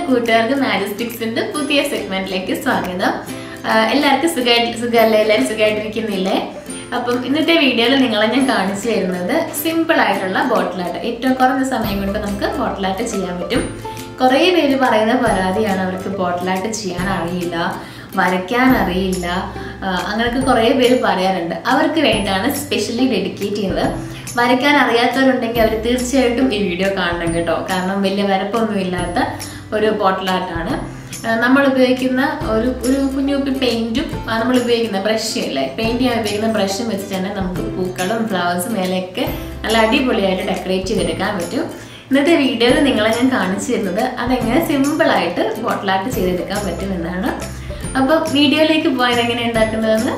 കൂട്ടുകാർക്ക് മാജിസ്റ്റിക്സിന്റെ പുതിയ സെഗ്മെന്റിലേക്ക് സ്വാഗതം. എല്ലാവർക്കും സുഖമായിട്ടിരിക്കുന്നില്ലേ? അപ്പം ഇന്നത്തെ വീഡിയോയിൽ നിങ്ങളെ ഞാൻ കാണിച്ചു തരുന്നത് സിമ്പിൾ ആയിട്ടുള്ള ബോട്ടിൽ ആർട്ട്. ഏറ്റവും കുറഞ്ഞ സമയം കൊണ്ട് നമുക്ക് ബോട്ടിൽ ആർട്ട് ചെയ്യാൻ പറ്റും. കുറേ പേര് പറയുന്ന പരാതിയാണ് അവർക്ക് ബോട്ടിൽ ആർട്ട് ചെയ്യാൻ അറിയില്ല, വരയ്ക്കാൻ അറിയില്ല, അങ്ങനെയൊക്കെ കുറേ പേര് പറയാറുണ്ട്. അവർക്ക് വേണ്ടിയിട്ടാണ് സ്പെഷ്യലി ഡെഡിക്കേറ്റ് ചെയ്യുന്നത്. വരയ്ക്കാൻ അറിയാത്തവരുണ്ടെങ്കിൽ അവർ തീർച്ചയായിട്ടും ഈ വീഡിയോ കാണണം കേട്ടോ. കാരണം വലിയ വരപ്പൊന്നും ഇല്ലാത്ത ഒരു ബോട്ടിൽ ആർട്ടാണ്. നമ്മൾ ഉപയോഗിക്കുന്ന ഒരു കുഞ്ഞു പെയിന്റും നമ്മൾ ഉപയോഗിക്കുന്ന ബ്രഷും ഇല്ലേ, പെയിന്റ് ചെയ്യാൻ ഉപയോഗിക്കുന്ന ബ്രഷും വെച്ച് തന്നെ നമുക്ക് പൂക്കളും ഫ്ലവേഴ്സും മേലെയൊക്കെ നല്ല അടിപൊളിയായിട്ട് ഡെക്കറേറ്റ് ചെയ്തെടുക്കാൻ പറ്റും. ഇന്നത്തെ വീഡിയോയിൽ നിങ്ങളെ ഞാൻ കാണിച്ചു തരുന്നത് അതെങ്ങനെ സിമ്പിളായിട്ട് ബോട്ടിൽ ആർട്ട് ചെയ്തെടുക്കാൻ പറ്റുമെന്നാണ്. അപ്പോൾ വീഡിയോയിലേക്ക് പോയത് എങ്ങനെ ഉണ്ടാക്കുന്നതെന്ന്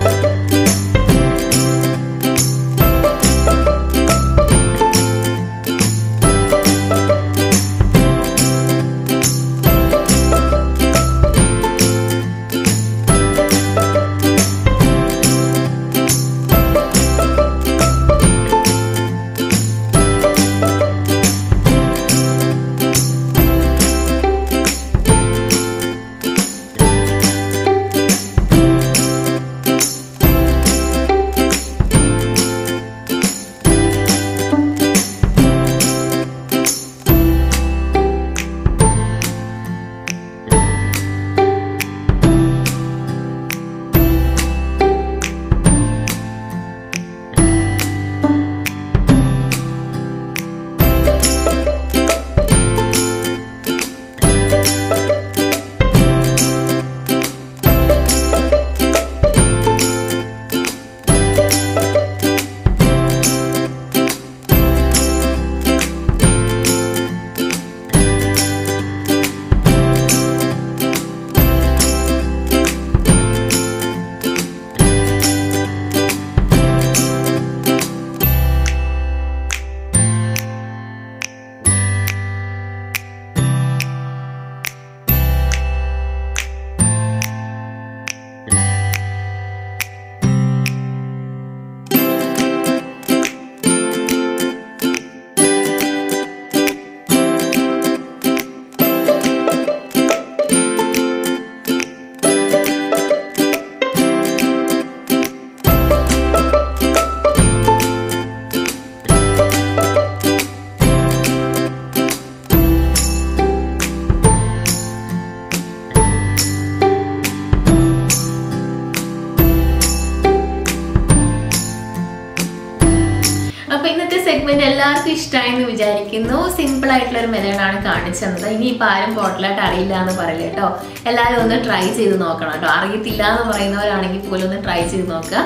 ഇന്നത്തെ സെഗ്മെന്റ് എല്ലാവർക്കും ഇഷ്ടമായെന്ന് വിചാരിക്കുന്നു. സിമ്പിൾ ആയിട്ടുള്ള ഒരു മെത്തേഡാണ് കാണിച്ചത്. ഇനിയിപ്പോൾ ആരും ബോട്ടിൽ ആർട്ട് അറിയില്ല എന്ന് പറയില്ല കേട്ടോ. എല്ലാവരും ഒന്ന് ട്രൈ ചെയ്ത് നോക്കണം കേട്ടോ. അറിയത്തില്ല എന്ന് പറയുന്നവരാണെങ്കിൽ പോലും ഒന്ന് ട്രൈ ചെയ്ത് നോക്കുക.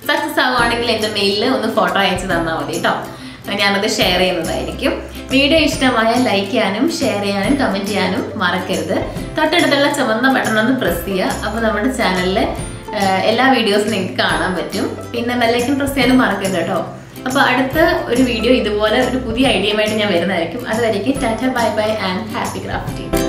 സക്സസ് ആവുകയാണെങ്കിൽ എൻ്റെ മെയിലിൽ ഒന്ന് ഫോട്ടോ അയച്ചു തന്നാൽ മതി കേട്ടോ. ഞാനത് ഷെയർ ചെയ്യുന്നതായിരിക്കും. വീഡിയോ ഇഷ്ടമായ ലൈക്ക് ചെയ്യാനും ഷെയർ ചെയ്യാനും കമൻറ്റ് ചെയ്യാനും മറക്കരുത്. തൊട്ടടുത്തുള്ള ചുവന്ന ബട്ടൺ ഒന്ന് പ്രസ് ചെയ്യുക. അപ്പോൾ നമ്മുടെ ചാനലിൽ എല്ലാ വീഡിയോസും നിങ്ങൾക്ക് കാണാൻ പറ്റും. പിന്നെ ബെല്ലൈക്കൺ പ്രസ് ചെയ്യാനും മറക്കരുത് കേട്ടോ. അപ്പോൾ അടുത്ത ഒരു വീഡിയോ ഇതുപോലെ ഒരു പുതിയ ഐഡിയയുമായിട്ട് ഞാൻ വരുന്നതായിരിക്കും. അതുവരേക്കും Tata bye bye and happy crafting.